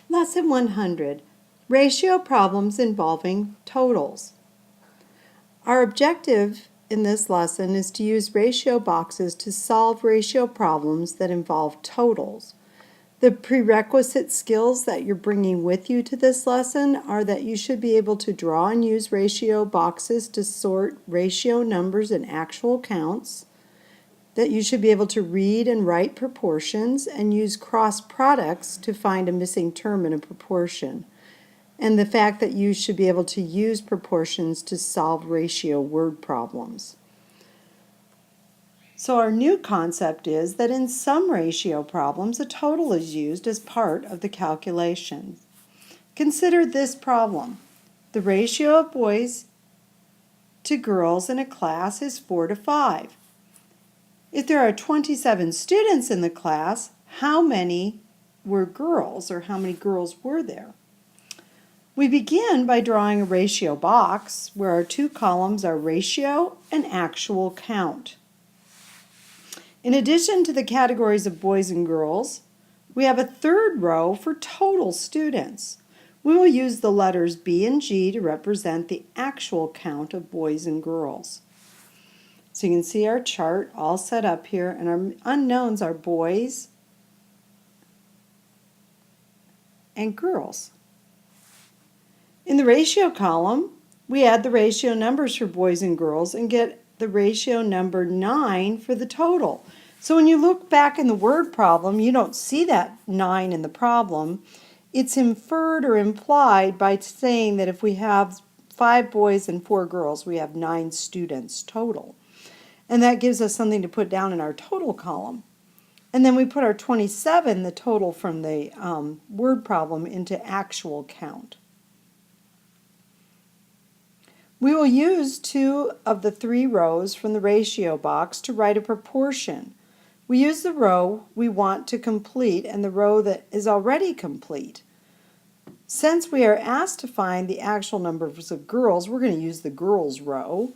Lesson 100, Ratio Problems Involving Totals. Our objective in this lesson is to use ratio boxes to solve ratio problems that involve totals. The prerequisite skills that you're bringing with you to this lesson are that you should be able to draw and use ratio boxes to sort ratio numbers and actual counts, that you should be able to read and write proportions and use cross products to find a missing term in a proportion, and the fact that you should be able to use proportions to solve ratio word problems. So our new concept is that in some ratio problems, a total is used as part of the calculation. Consider this problem. The ratio of boys to girls in a class is 4:5. If there are 27 students in the class, how many were girls, or how many girls were there? We begin by drawing a ratio box where our two columns are ratio and actual count. In addition to the categories of boys and girls, we have a third row for total students. We will use the letters B and G to represent the actual count of boys and girls. So you can see our chart all set up here, and our unknowns are boys and girls. In the ratio column, we add the ratio numbers for boys and girls and get the ratio number 9 for the total. So when you look back in the word problem, you don't see that 9 in the problem. It's inferred or implied by saying that if we have 5 boys and 4 girls, we have 9 students total. And that gives us something to put down in our total column. And then we put our 27, the total from the word problem, into actual count. We will use 2 of the 3 rows from the ratio box to write a proportion. We use the row we want to complete and the row that is already complete. Since we are asked to find the actual numbers of girls, we're going to use the girls row.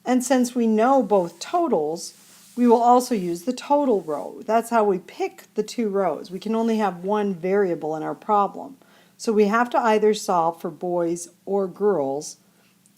And since we know both totals, we will also use the total row. That's how we pick the 2 rows. We can only have one variable in our problem. So we have to either solve for boys or girls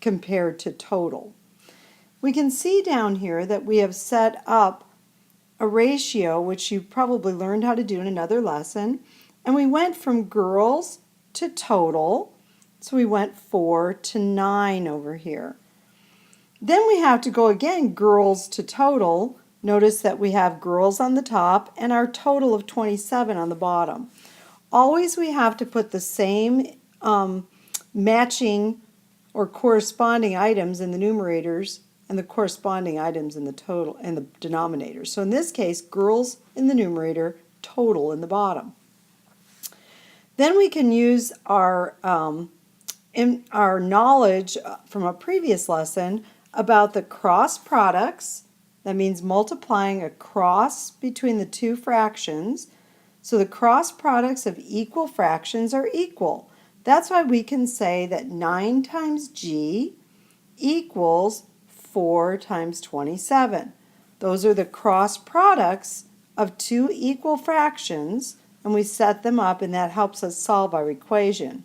compared to total. We can see down here that we have set up a ratio, which you probably learned how to do in another lesson, and we went from girls to total, so we went 4 to 9 over here. Then we have to go again, girls to total. Notice that we have girls on the top and our total of 27 on the bottom. Always we have to put the same matching or corresponding items in the numerators and the corresponding items in the total and the denominators. So in this case, girls in the numerator, total in the bottom. Then we can use our knowledge from a previous lesson about the cross products. That means multiplying a cross between the 2 fractions. So the cross products of equal fractions are equal. That's why we can say that 9 times G equals 4 times 27. Those are the cross products of 2 equal fractions, and we set them up, and that helps us solve our equation.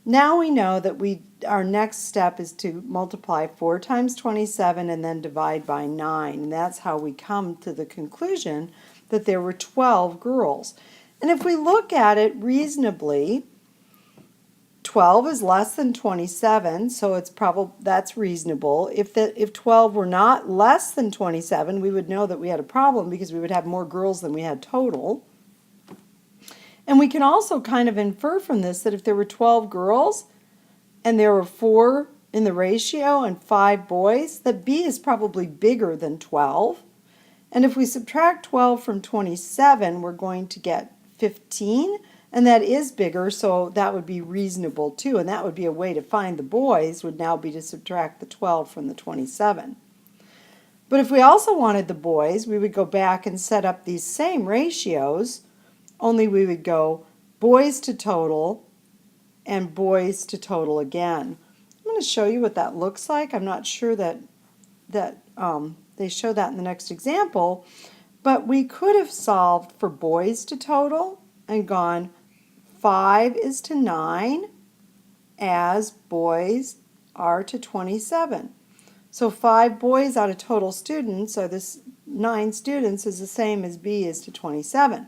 Now we know that our next step is to multiply 4 times 27 and then divide by 9. And that's how we come to the conclusion that there were 12 girls. And if we look at it reasonably, 12 is less than 27, so that's reasonable. If 12 were not less than 27, we would know that we had a problem because we would have more girls than we had total. And we can also kind of infer from this that if there were 12 girls and there were 4 in the ratio and 5 boys, that B is probably bigger than 12. And if we subtract 12 from 27, we're going to get 15, and that is bigger, so that would be reasonable too. And that would be a way to find the boys, would now be to subtract the 12 from the 27. But if we also wanted the boys, we would go back and set up these same ratios, only we would go boys to total and boys to total again. I'm going to show you what that looks like. I'm not sure that they show that in the next example, but we could have solved for boys to total and gone 5 is to 9 as boys are to 27. So 5 boys out of total students, so this 9 students is the same as B is to 27.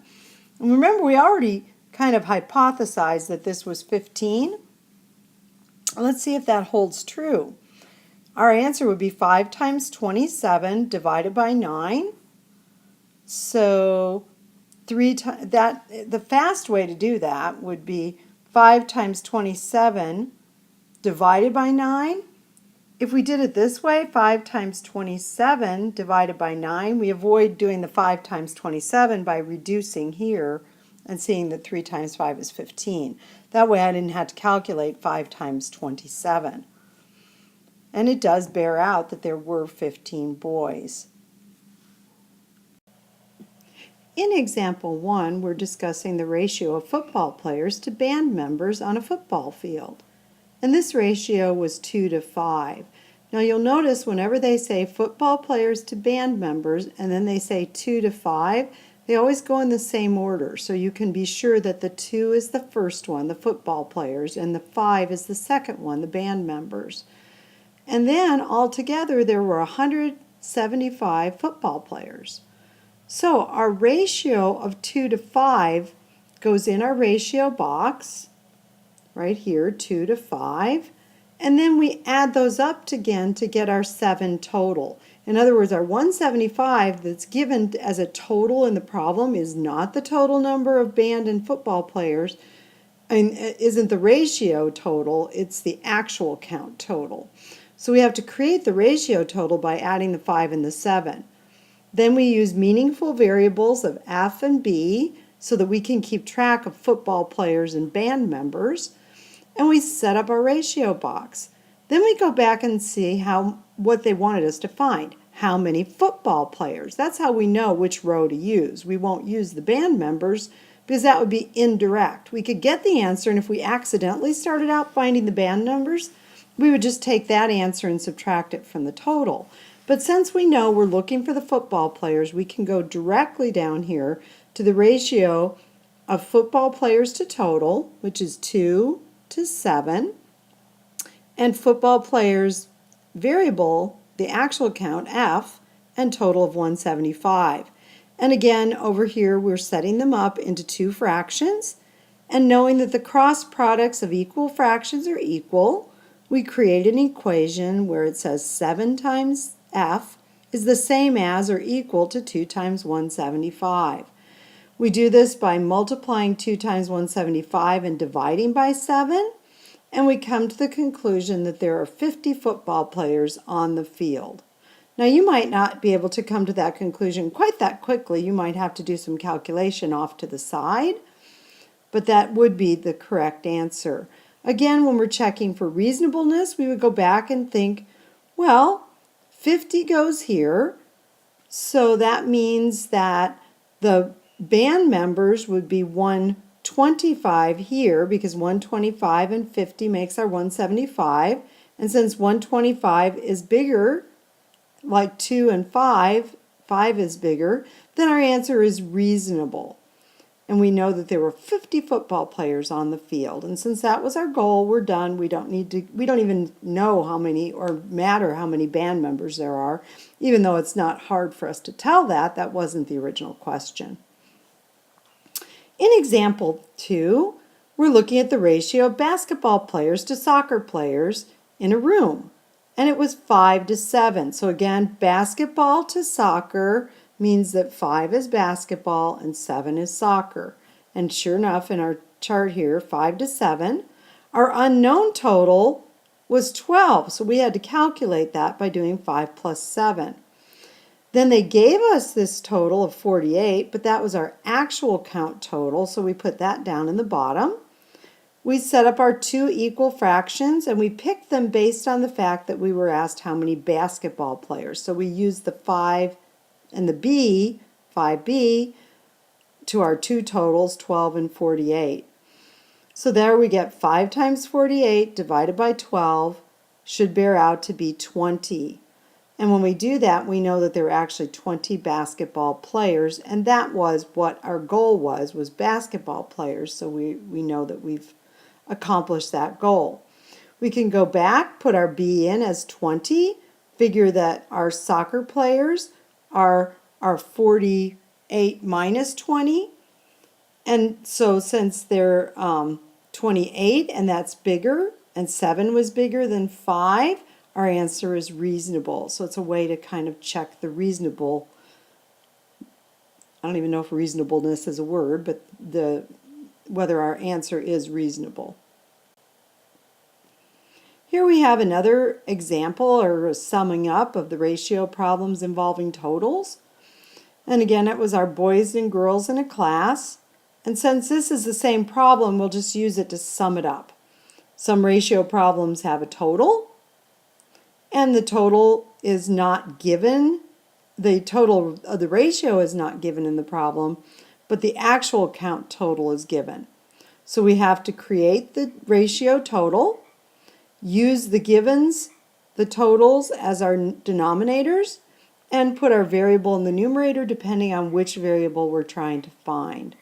And remember, we already kind of hypothesized that this was 15. Let's see if that holds true. Our answer would be 5 times 27 divided by 9. So the fast way to do that would be 5 times 27 divided by 9. If we did it this way, 5 times 27 divided by 9, we avoid doing the 5 times 27 by reducing here and seeing that 3 times 5 is 15. That way I didn't have to calculate 5 times 27. And it does bear out that there were 15 boys. In example 1, we're discussing the ratio of football players to band members on a football field. And this ratio was 2 to 5. Now you'll notice whenever they say football players to band members and then they say 2 to 5, they always go in the same order. So you can be sure that the 2 is the first one, the football players, and the 5 is the second one, the band members. And then altogether there were 175 football players. So our ratio of 2 to 5 goes in our ratio box, right here, 2 to 5, and then we add those up again to get our 7 total. In other words, our 175 that's given as a total in the problem is not the total number of band and football players, and isn't the ratio total, it's the actual count total. So we have to create the ratio total by adding the 5 and the 7. Then we use meaningful variables of F and B so that we can keep track of football players and band members. And we set up our ratio box. Then we go back and see what they wanted us to find. How many football players? That's how we know which row to use. We won't use the band members because that would be indirect. We could get the answer, and if we accidentally started out finding the band numbers, we would just take that answer and subtract it from the total. But since we know we're looking for the football players, we can go directly down here to the ratio of football players to total, which is 2 to 7, and football players variable, the actual count, F, and total of 175. And again, over here we're setting them up into 2 fractions, and knowing that the cross products of equal fractions are equal, we create an equation where it says 7 times F is the same as or equal to 2 times 175. We do this by multiplying 2 times 175 and dividing by 7, and we come to the conclusion that there are 50 football players on the field. Now you might not be able to come to that conclusion quite that quickly. You might have to do some calculation off to the side, but that would be the correct answer. Again, when we're checking for reasonableness, we would go back and think, well, 50 goes here, so that means that the band members would be 125 here because 125 and 50 makes our 175, and since 125 is bigger, like 2 and 5 is bigger, then our answer is reasonable. And we know that there were 50 football players on the field. And since that was our goal, we're done. We don't even know how many or matter how many band members there are, even though it's not hard for us to tell that. That wasn't the original question. In example 2, we're looking at the ratio of basketball players to soccer players in a room. And it was 5 to 7. So again, basketball to soccer means that 5 is basketball and 7 is soccer. And sure enough, in our chart here, 5 to 7, our unknown total was 12. So we had to calculate that by doing 5 plus 7. Then they gave us this total of 48, but that was our actual count total, so we put that down in the bottom. We set up our 2 equal fractions, and we picked them based on the fact that we were asked how many basketball players. So we used the 5 and the B, 5B, to our 2 totals, 12 and 48. So there we get 5 times 48 divided by 12 should bear out to be 20. And when we do that, we know that there were actually 20 basketball players, and that was what our goal was basketball players. So we know that we've accomplished that goal. We can go back, put our B in as 20, figure that our soccer players are 48 minus 20. And so since they're 28 and that's bigger, and 7 was bigger than 5, our answer is reasonable. So it's a way to kind of check the reasonable. I don't even know if reasonableness is a word, but whether our answer is reasonable. Here we have another example or a summing up of the ratio problems involving totals. And again, it was our boys and girls in a class. And since this is the same problem, we'll just use it to sum it up. Some ratio problems have a total, and the total is not given. The total of the ratio is not given in the problem, but the actual count total is given. So we have to create the ratio total, use the givens, the totals, as our denominators, and put our variable in the numerator depending on which variable we're trying to find.